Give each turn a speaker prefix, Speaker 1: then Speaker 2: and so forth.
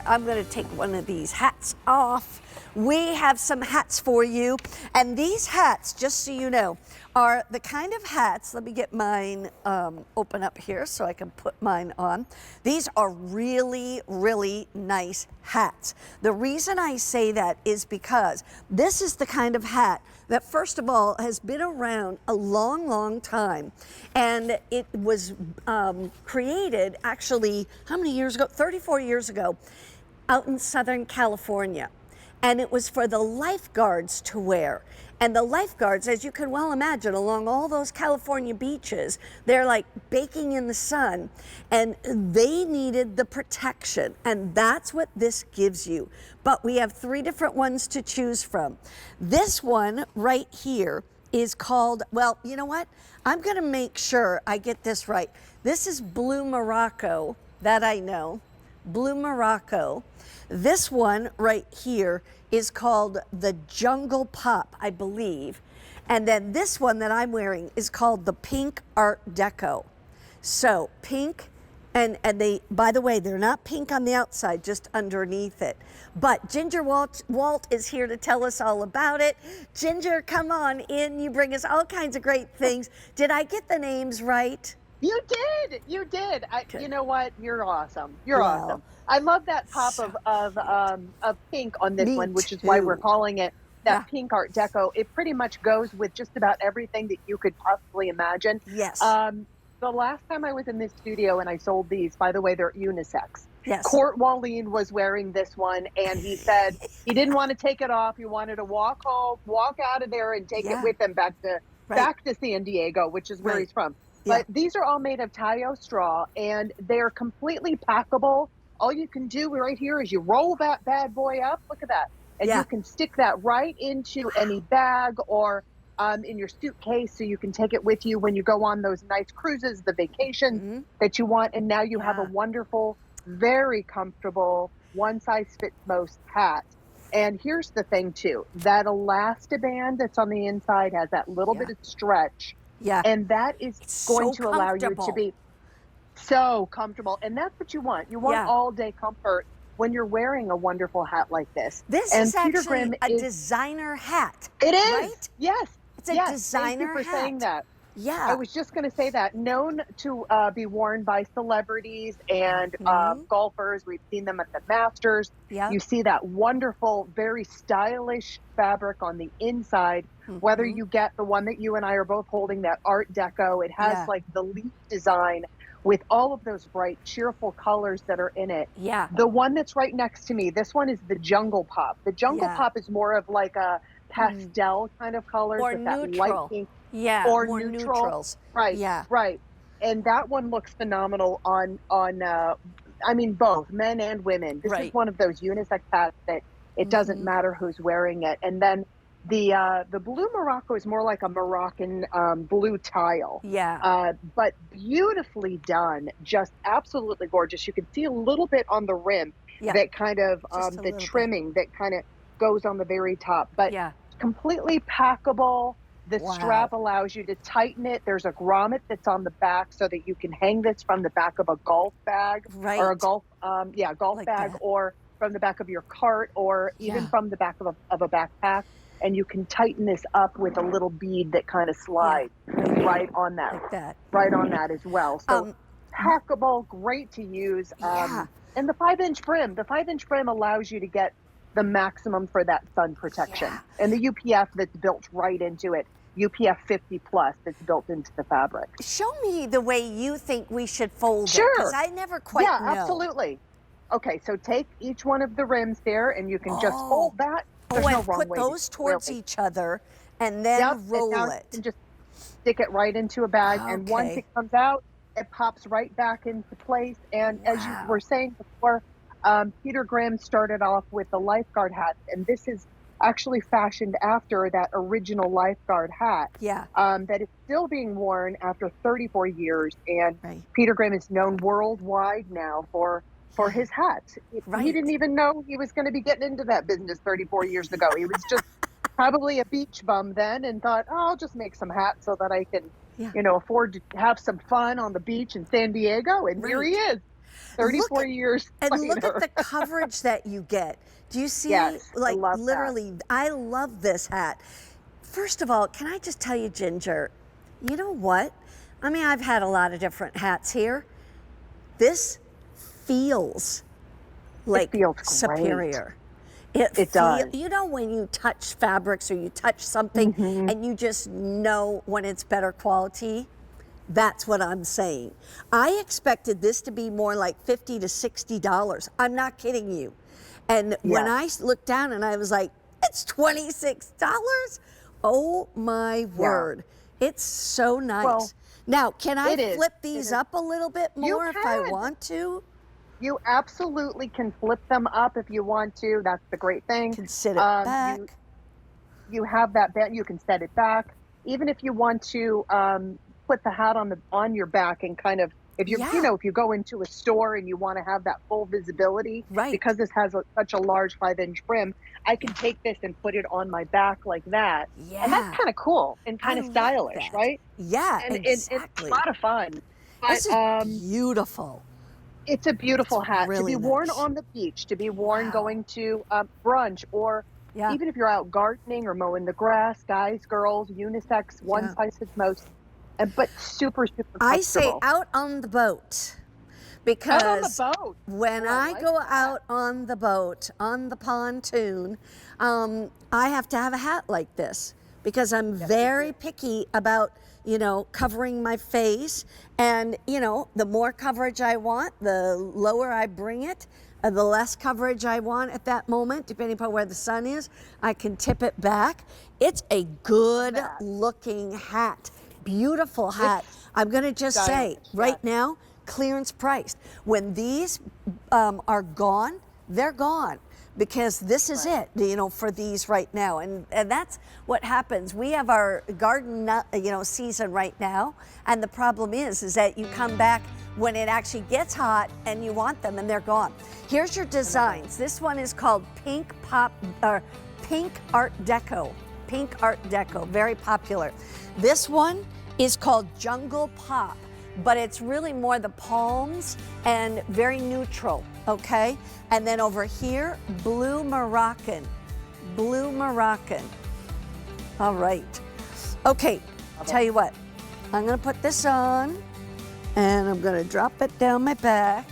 Speaker 1: I'm gonna take one of these hats off. We have some hats for you, and these hats, just so you know, are the kind of hats, let me get mine open up here so I can put mine on. These are really, really nice hats. The reason I say that is because this is the kind of hat that, first of all, has been around a long, long time. And it was created, actually, how many years ago? 34 years ago, out in Southern California. And it was for the lifeguards to wear. And the lifeguards, as you can well imagine, along all those California beaches, they're like baking in the sun, and they needed the protection, and that's what this gives you. But we have 3 different ones to choose from. This one right here is called, well, you know what? I'm gonna make sure I get this right. This is Blue Morocco, that I know, Blue Morocco. This one right here is called the Jungle Pop, I believe. And then this one that I'm wearing is called the Pink Art Deco. So pink, and they, by the way, they're not pink on the outside, just underneath it. But Ginger Walt is here to tell us all about it. Ginger, come on in. You bring us all kinds of great things. Did I get the names right?
Speaker 2: You did. You did. You know what? You're awesome. You're
Speaker 1: Wow.
Speaker 2: awesome. I love that pop of pink on this one, which is why we're
Speaker 1: too.
Speaker 2: calling it that
Speaker 1: Yeah.
Speaker 2: Pink Art Deco. It pretty much goes with just about everything that you could possibly imagine.
Speaker 1: Yes.
Speaker 2: The last time I was in this studio and I sold these, by the way, they're unisex.
Speaker 1: Yes.
Speaker 2: Court Wallin was wearing this one, and he said he didn't want to take it off. He wanted to walk home, walk out of there, and take it with him back to San Diego, which is where he's from. But these are all made of Tayo straw, and they're completely packable. All you can do right here is you roll that bad boy up. Look at that. And you can stick that right into any bag or in your suitcase, so you can take it with you when you go on those nice cruises, the vacations that you want. And now you have a wonderful, very comfortable, one-size-fits-most hat. And here's the thing, too. That elastiband that's on the inside has that little bit of stretch. Yeah. And that is going to allow you to be so comfortable. And that's what you want. You want all day comfort when you're wearing a wonderful hat like this.
Speaker 1: This is Peter Grimm a designer hat.
Speaker 2: It is.
Speaker 1: Right?
Speaker 2: Yes.
Speaker 1: It's a designer
Speaker 2: Thank you for
Speaker 1: hat.
Speaker 2: saying that.
Speaker 1: Yeah.
Speaker 2: I was just going to say that. Known to be worn by celebrities and golfers. We've seen them at the Masters. Yeah. You see that wonderful, very stylish fabric on the inside. Whether you get the one that you and I are both holding, that Art Deco, it has like the leaf design with all of those bright, cheerful colors that are in it. Yeah. The one that's right next to me, this one is the Jungle Pop. The Jungle Pop is more of like a pastel kind of colors
Speaker 1: or
Speaker 2: with
Speaker 1: neutral.
Speaker 2: that light pink.
Speaker 1: Yeah,
Speaker 2: or
Speaker 1: more
Speaker 2: neutral.
Speaker 1: Neutrals.
Speaker 2: Right. Yeah. Right. And that one looks phenomenal on I mean, both men and women. This is one of those unisex hats that it doesn't matter who's wearing it. And then the Blue Morocco is more like a Moroccan blue tile. Yeah. But beautifully done. Just absolutely gorgeous. You can see a little bit on the rim that kind of the trimming that kind of goes on the very top. But completely packable. The strap allows you to tighten it. There's a grommet that's on the back so that you can hang this from the back of a golf bag or a golf like bag that. Or from the back of your cart or even from the back of a backpack. And you can tighten this up with a little bead that kind of slides right on that, right on that as well. So packable, great to use. And the 5-inch brim, allows you to get the maximum for that sun protection. And the UPF that's built right into it, UPF 50 plus, that's built into the fabric.
Speaker 1: Show me the way you think we should fold it, because I never quite know.
Speaker 2: Yeah, absolutely. Okay, so take each one of the rims there, and you can just fold that. There's no wrong
Speaker 1: put
Speaker 2: way
Speaker 1: those towards each other, and then roll it.
Speaker 2: And just stick it right into a bag, and once it comes out, it pops right back into place. And as you were saying before, Peter Grimm started off with the lifeguard hat, and this is actually fashioned after that original lifeguard hat. Yeah. That is still being worn after 34 years, and Peter Grimm is known worldwide now for his hats. He didn't even know he was going to be getting into that business 34 years ago. He was just probably a beach bum then and thought, oh, I'll just make some hats so that I can, afford to have some fun on the beach in San Diego. And here he is.
Speaker 1: Look
Speaker 2: 34
Speaker 1: at,
Speaker 2: years
Speaker 1: and
Speaker 2: later.
Speaker 1: look at the coverage that you get. Do you see?
Speaker 2: Yes, I
Speaker 1: Like
Speaker 2: love that.
Speaker 1: literally, I love this hat. First of all, can I just tell you, Ginger, you know what? I mean, I've had a lot of different hats here. This feels like
Speaker 2: It feels great.
Speaker 1: superior.
Speaker 2: It does.
Speaker 1: You know when you touch fabrics or you touch something and you just know when it's better quality? That's what I'm saying. I expected this to be more like $50 to $60. I'm not kidding you. And when I looked down and I was like, it's $26? Oh my word. It's so nice.
Speaker 2: Well,
Speaker 1: now, can I flip
Speaker 2: It
Speaker 1: these
Speaker 2: is.
Speaker 1: up a little bit more if I
Speaker 2: can.
Speaker 1: want to?
Speaker 2: You absolutely can flip them up if you want to. That's the great thing.
Speaker 1: Can sit it back.
Speaker 2: You have that bent. You can set it back. Even if you want to put the hat on your back and kind of, if you're, if you go into a store and you want to have that full visibility, because this has such a large 5-inch brim, I can take this and put it on my back like that.
Speaker 1: Yeah.
Speaker 2: And that's kind of cool and kind of stylish, right?
Speaker 1: Yeah,
Speaker 2: and
Speaker 1: exactly.
Speaker 2: it's a lot of fun. But,
Speaker 1: this is beautiful.
Speaker 2: It's a beautiful hat
Speaker 1: really
Speaker 2: to be worn
Speaker 1: nice.
Speaker 2: on the beach, to be worn going to brunch, or even if you're out gardening or mowing the grass, guys, girls, unisex, one size fits most, but super, super comfortable.
Speaker 1: I say out on the boat, because
Speaker 2: out on the boat.
Speaker 1: When I go out on the boat, on the pontoon, I have to have a hat like this because I'm very picky about, covering my face. And, the more coverage I want, the lower I bring it. The less coverage I want at that moment, depending upon where the sun is, I can tip it back. It's a good looking hat. Beautiful hat. I'm going to just say right now, clearance priced. When these are gone, they're gone, because this is it, for these right now. And that's what happens. We have our garden, season right now. And the problem is that you come back when it actually gets hot and you want them and they're gone. Here's your designs. This one is called Pink Art Deco. Pink Art Deco, very popular. This one is called Jungle Pop, but it's really more the palms and very neutral, okay? And then over here, Blue Moroccan. Blue Moroccan. All right. Okay, I'll tell you what. I'm gonna put this on and I'm gonna drop it down my back.